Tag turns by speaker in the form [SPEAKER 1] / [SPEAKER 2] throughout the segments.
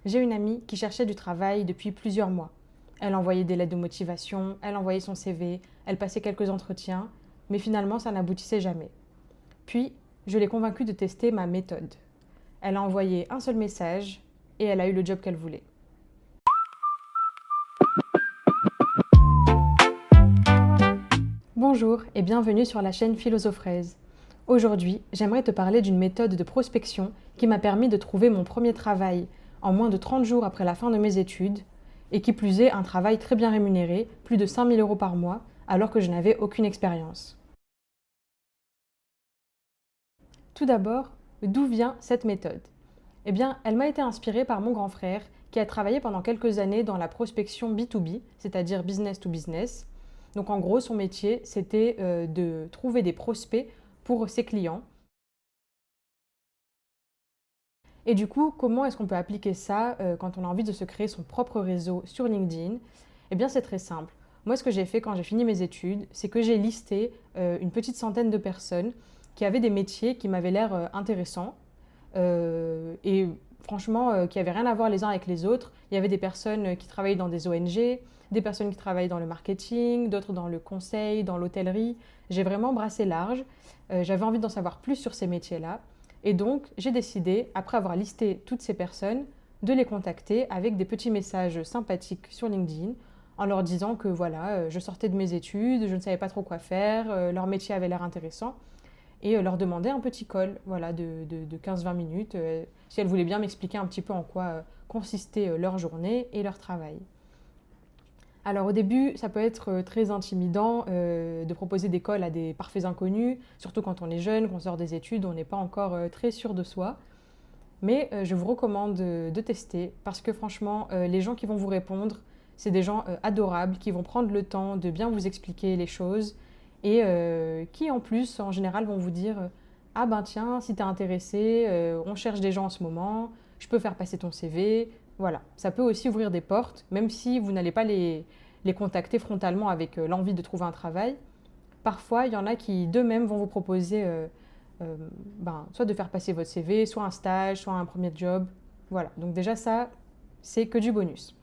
[SPEAKER 1] J'ai une amie qui cherchait du travail depuis plusieurs mois. Elle envoyait des lettres de motivation, elle envoyait son CV, elle passait quelques entretiens, mais finalement ça n'aboutissait jamais. Puis, je l'ai convaincue de tester ma méthode. Elle a envoyé un seul message et elle a eu le job qu'elle voulait. Bonjour et bienvenue sur la chaîne Philosophrase. Aujourd'hui, j'aimerais te parler d'une méthode de prospection qui m'a permis de trouver mon premier travail en moins de 30 jours après la fin de mes études, et qui plus est un travail très bien rémunéré, plus de 5 000 € par mois, alors que je n'avais aucune expérience. Tout d'abord, d'où vient cette méthode? Eh bien, elle m'a été inspirée par mon grand frère qui a travaillé pendant quelques années dans la prospection B2B, c'est-à-dire business to business. Donc en gros, son métier, c'était de trouver des prospects pour ses clients. Et du coup, comment est-ce qu'on peut appliquer ça quand on a envie de se créer son propre réseau sur LinkedIn? Eh bien, c'est très simple. Moi, ce que j'ai fait quand j'ai fini mes études, c'est que j'ai listé une petite centaine de personnes qui avaient des métiers qui m'avaient l'air intéressants et franchement qui n'avaient rien à voir les uns avec les autres. Il y avait des personnes qui travaillaient dans des ONG, des personnes qui travaillaient dans le marketing, d'autres dans le conseil, dans l'hôtellerie. J'ai vraiment brassé large. J'avais envie d'en savoir plus sur ces métiers-là. Et donc, j'ai décidé, après avoir listé toutes ces personnes, de les contacter avec des petits messages sympathiques sur LinkedIn en leur disant que voilà, je sortais de mes études, je ne savais pas trop quoi faire, leur métier avait l'air intéressant et leur demander un petit call voilà, de 15-20 minutes si elles voulaient bien m'expliquer un petit peu en quoi consistait leur journée et leur travail. Alors au début, ça peut être très intimidant de proposer des calls à des parfaits inconnus, surtout quand on est jeune, qu'on sort des études, on n'est pas encore très sûr de soi. Mais je vous recommande de tester parce que franchement, les gens qui vont vous répondre, c'est des gens adorables qui vont prendre le temps de bien vous expliquer les choses et qui en plus, en général, vont vous dire ah ben tiens, si t'es intéressé, on cherche des gens en ce moment, je peux faire passer ton CV. Voilà, ça peut aussi ouvrir des portes, même si vous n'allez pas les contacter frontalement avec l'envie de trouver un travail. Parfois, il y en a qui d'eux-mêmes vont vous proposer soit de faire passer votre CV, soit un stage, soit un premier job. Voilà, donc déjà ça, c'est que du bonus.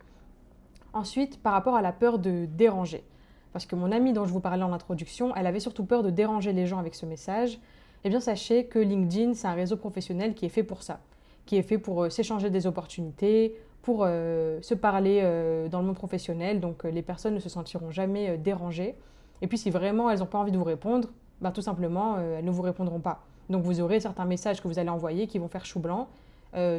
[SPEAKER 1] Ensuite, par rapport à la peur de déranger, parce que mon amie dont je vous parlais en introduction, elle avait surtout peur de déranger les gens avec ce message, eh bien sachez que LinkedIn, c'est un réseau professionnel qui est fait pour ça, qui est fait pour s'échanger des opportunités, pour se parler dans le monde professionnel, donc les personnes ne se sentiront jamais dérangées. Et puis si vraiment elles n'ont pas envie de vous répondre, ben, tout simplement, elles ne vous répondront pas. Donc vous aurez certains messages que vous allez envoyer qui vont faire chou blanc,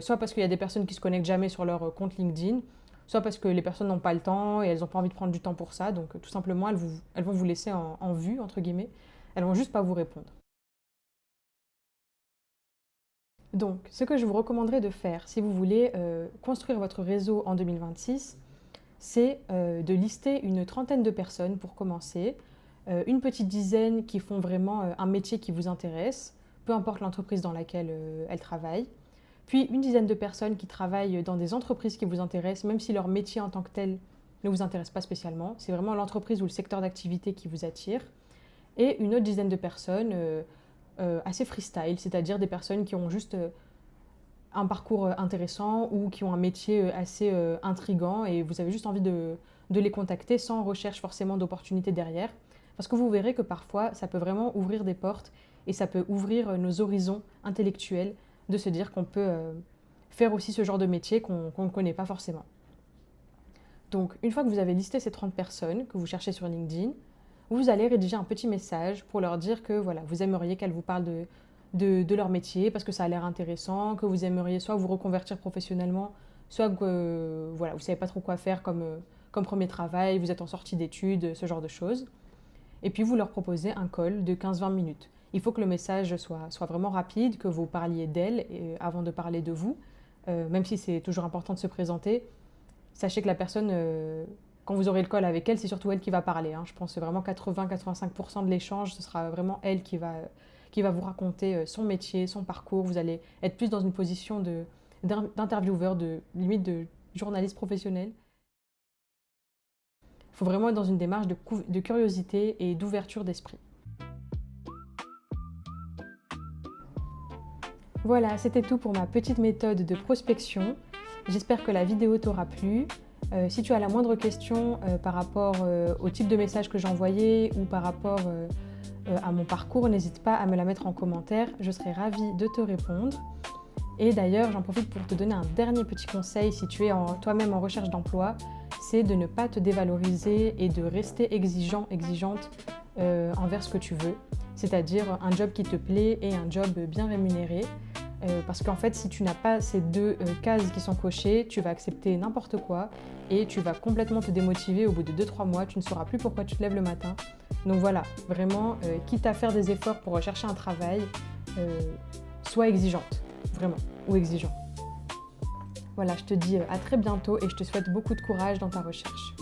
[SPEAKER 1] soit parce qu'il y a des personnes qui ne se connectent jamais sur leur compte LinkedIn, soit parce que les personnes n'ont pas le temps et elles n'ont pas envie de prendre du temps pour ça. Donc tout simplement, elles vont vous laisser en vue, entre guillemets. Elles vont juste pas vous répondre. Donc, ce que je vous recommanderais de faire si vous voulez construire votre réseau en 2026, c'est de lister une trentaine de personnes pour commencer, une petite dizaine qui font vraiment un métier qui vous intéresse, peu importe l'entreprise dans laquelle elles travaillent, puis une dizaine de personnes qui travaillent dans des entreprises qui vous intéressent, même si leur métier en tant que tel ne vous intéresse pas spécialement, c'est vraiment l'entreprise ou le secteur d'activité qui vous attire, et une autre dizaine de personnes assez freestyle, c'est-à-dire des personnes qui ont juste un parcours intéressant ou qui ont un métier assez intrigant et vous avez juste envie de les contacter sans recherche forcément d'opportunités derrière. Parce que vous verrez que parfois, ça peut vraiment ouvrir des portes et ça peut ouvrir nos horizons intellectuels de se dire qu'on peut faire aussi ce genre de métier qu'on ne connaît pas forcément. Donc, une fois que vous avez listé ces 30 personnes que vous cherchez sur LinkedIn, vous allez rédiger un petit message pour leur dire que voilà, vous aimeriez qu'elles vous parlent de leur métier parce que ça a l'air intéressant, que vous aimeriez soit vous reconvertir professionnellement, soit que voilà, vous ne savez pas trop quoi faire comme premier travail, vous êtes en sortie d'études, ce genre de choses. Et puis vous leur proposez un call de 15-20 minutes. Il faut que le message soit vraiment rapide, que vous parliez d'elle avant de parler de vous, même si c'est toujours important de se présenter. Sachez que la personne, quand vous aurez le call avec elle, c'est surtout elle qui va parler, hein. Je pense que vraiment 80-85% de l'échange, ce sera vraiment elle qui va vous raconter son métier, son parcours. Vous allez être plus dans une position d'intervieweur, limite de journaliste professionnel. Il faut vraiment être dans une démarche de curiosité et d'ouverture d'esprit. Voilà, c'était tout pour ma petite méthode de prospection. J'espère que la vidéo t'aura plu. Si tu as la moindre question par rapport au type de message que j'ai envoyé ou par rapport à mon parcours, n'hésite pas à me la mettre en commentaire, je serai ravie de te répondre. Et d'ailleurs, j'en profite pour te donner un dernier petit conseil si tu es toi-même en recherche d'emploi, c'est de ne pas te dévaloriser et de rester exigeante envers ce que tu veux, c'est-à-dire un job qui te plaît et un job bien rémunéré. Parce qu'en fait, si tu n'as pas ces deux cases qui sont cochées, tu vas accepter n'importe quoi et tu vas complètement te démotiver au bout de 2-3 mois, tu ne sauras plus pourquoi tu te lèves le matin. Donc voilà, vraiment, quitte à faire des efforts pour rechercher un travail, sois exigeante, vraiment, ou exigeant. Voilà, je te dis à très bientôt et je te souhaite beaucoup de courage dans ta recherche.